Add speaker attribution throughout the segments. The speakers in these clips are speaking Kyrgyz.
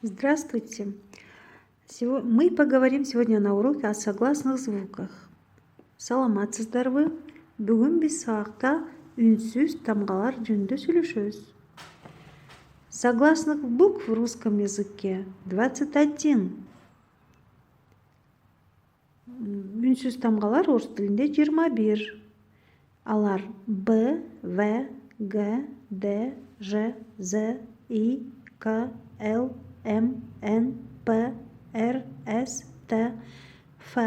Speaker 1: Здравствуйте! Мы поговорим сегодня на уроке о согласных звуках. Саламатсыздарбы? Бүгүн биз сабакта үнсүз тамгалар жөнүндө сүйлөшөбүз. Согласных букв в русском языке 21. Үнсүз тамгалар орус тилинде 21. Алар Б, В, Г, Д, Ж, З, И, К, Л, М, Н, П, Р, С, Т, Ф,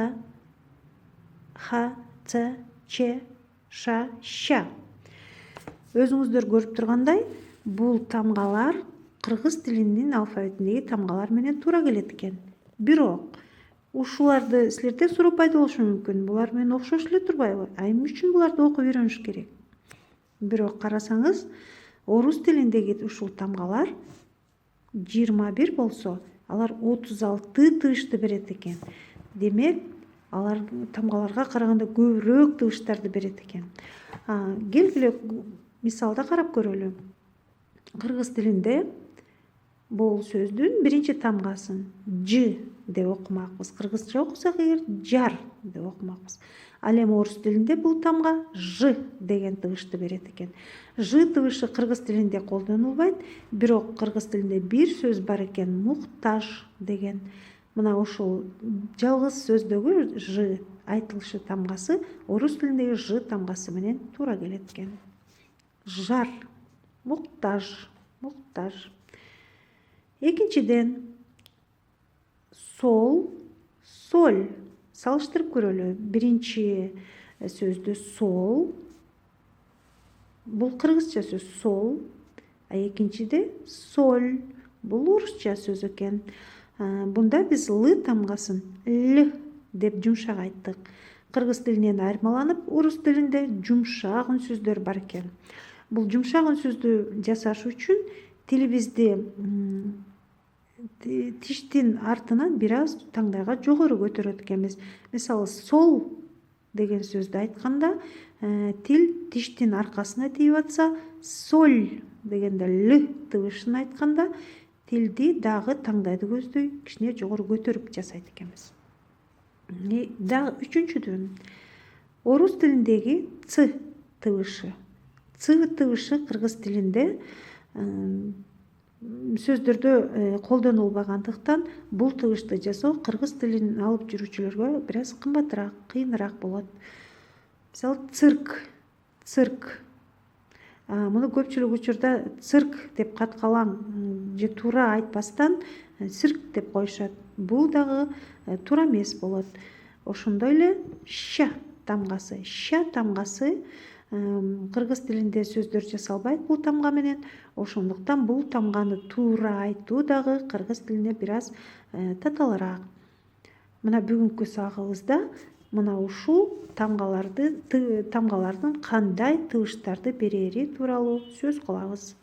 Speaker 1: Х, Ц, Ч, Ш, Щ. Өзүңүздөр көрүп тургандай, бул тамгалар кыргыз тилинин алфавитиндеги тамгалар менен туура келет экен. Бирок ушуларды силерде суроо пайда болушу мүмкүн. Булар менен окшош эле турбайбы? Эмне үчүн буларды окуп үйрөнүш керек? Бирок карасаңыз, орус тилиндеги ушул тамгалар 21 болсо, алар 36 тыбышты берет экен. Демек, алар тамгаларга караганда көбүрөөк тыбыштарды берет экен. Келгиле мисалда карап көрөлү. Кыргыз тилинде бул сөздүн биринчи тамгасын Ж деп окумакпыз. Кыргызча окусак эгер жар деп окумакпыз. Ал эми орус тилинде бул тамга Ж деген тыбышты берет экен. Ж тыбышы кыргыз тилинде колдонулбайт, бирок кыргыз тилинде бир сөз бар экен, муктаж деген. Мына ушул жалгыз сөздөгү Ж айтылышы тамгасы орус тилиндеги Ж тамгасы менен туура келет экен. Жар, муктаж. Экинчиден, сол, соль. Салыштырып көрөлү. Биринчи сөздө сол, бул кыргызча сөз сол, экинчиде соль, бул орусча сөз экен. Бунда биз Л тамгасын Л деп жумшак айттык. Кыргыз тилинен айырмаланып, орус тилинде жумшак үнсүздөр бар экен. Бул жумшак үнсүздү жасаш үчүн тилибизди тиштин артынан бир аз таңдайга жогору көтөрөт экенбиз. Мисалы, сол деген сөздү айтканда, тил тиштин аркасына тийип атса, соль дегенде Л тыбышын айтканда, тилди дагы таңдайды көздөй кичине жогору көтөрүп жасайт экенбиз. Дагы үчүнчүдөн, орус тилиндеги Ц тыбышы. Ц тыбышы кыргыз тилинде сөздөрдө колдонулбагандыктан бул тыбышты жасоо кыргыз тилин алып жүрүүчүлөргө бир аз кымбатыраак, кыйыныраак болот. Мисалы, цирк. Муну көпчүлүк учурда цирк деп каткалаң же туура айтпастан цирк деп коюшат. Бул дагы туура эмес болот. Ошондой эле Щ тамгасы. Щ тамгасы кыргыз тилинде сөздөр жасалбайт бул тамга менен. Ошондуктан бул тамганы туура айтуу дагы кыргыз тилине бир аз татаалыраак. Мына бүгүнкү сабагыбызда мына ушул тамгалардын кандай тыбыштарды берери тууралуу сөз кылабыз.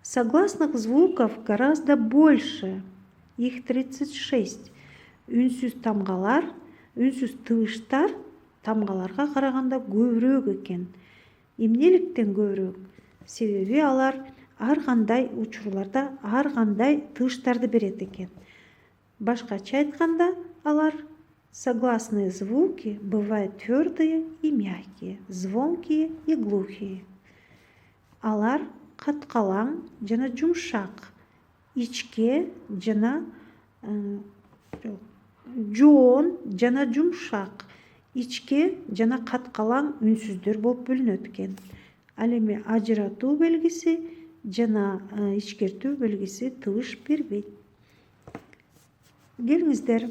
Speaker 1: Согласных звуков гораздо больше. Их 36. Үнсүз тамгалар, үнсүз тыбыштар тамгаларга караганда көбүрөөк экен. Эмнеликтен көбүрөөк? Себеби алар ар кандай учурларда ар кандай тыбыштарды берет экен. Башкача айтканда, алар согласные звуки бывают твердые и мягкие, звонкие и глухие. Алар каткалаң жана жумшак, ичке жана жоон жана жумшак, ичке жана каткалаң үнсүздөр болуп бөлүнөт экен. Ал эми ажыратуу белгиси жана ичкертүү белгиси тыбыш бербейт. Келиңиздер,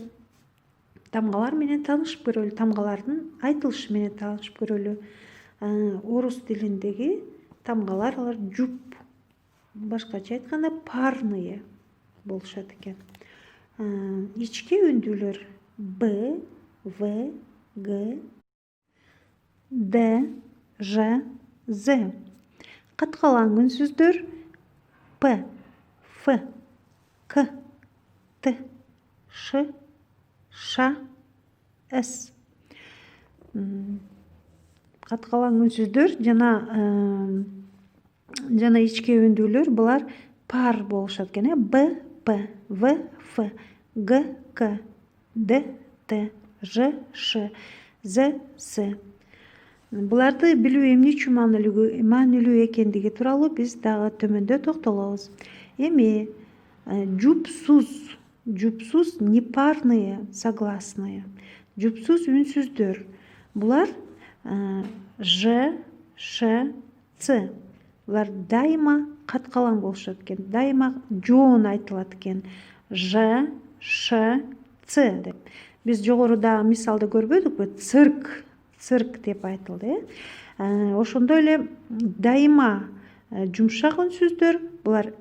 Speaker 1: тамгалар менен таанышып көрөлү, тамгалардын айтылышы менен таанышып көрөлү. Орус тилиндеги тамгалар алар жуп, башкача айтканда парные болушат экен. Ичке үндүүлөр Б, В, Г, Д, Ж, З. Каткалаң үнсүздөр П, Ф, К, Т, Ш, Ш, С. Каткалаң үнсүздөр жана ичке үндүүлөр булар пар болушат экен, Б, П, В, Ф, Г, К, Д, Т, Ж, Ш, З, С. Буларды билүү эмне үчүн маанилүү экендиги тууралуу биз дагы төмөндө токтолобуз. Эми жупсуз непарные согласные, жупсуз үнсүздөр. Булар Ж, Ш, Ц. Булар дайыма каткалаң болушат экен. Дайыма жоон айтылат экен. Ж, Ш, Ц деп. Биз жогоруда мисалды көрбөдүкпү? Цирк деп айтылды. Ошондой эле дайыма жумшак үнсүздөр, булар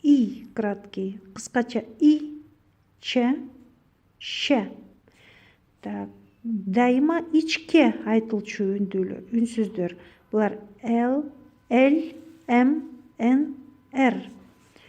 Speaker 1: И краткий, кыскача И, Ч, Ш. Дайыма ичке айтылчу үнсүздөр, булар Л, М, Н, Р.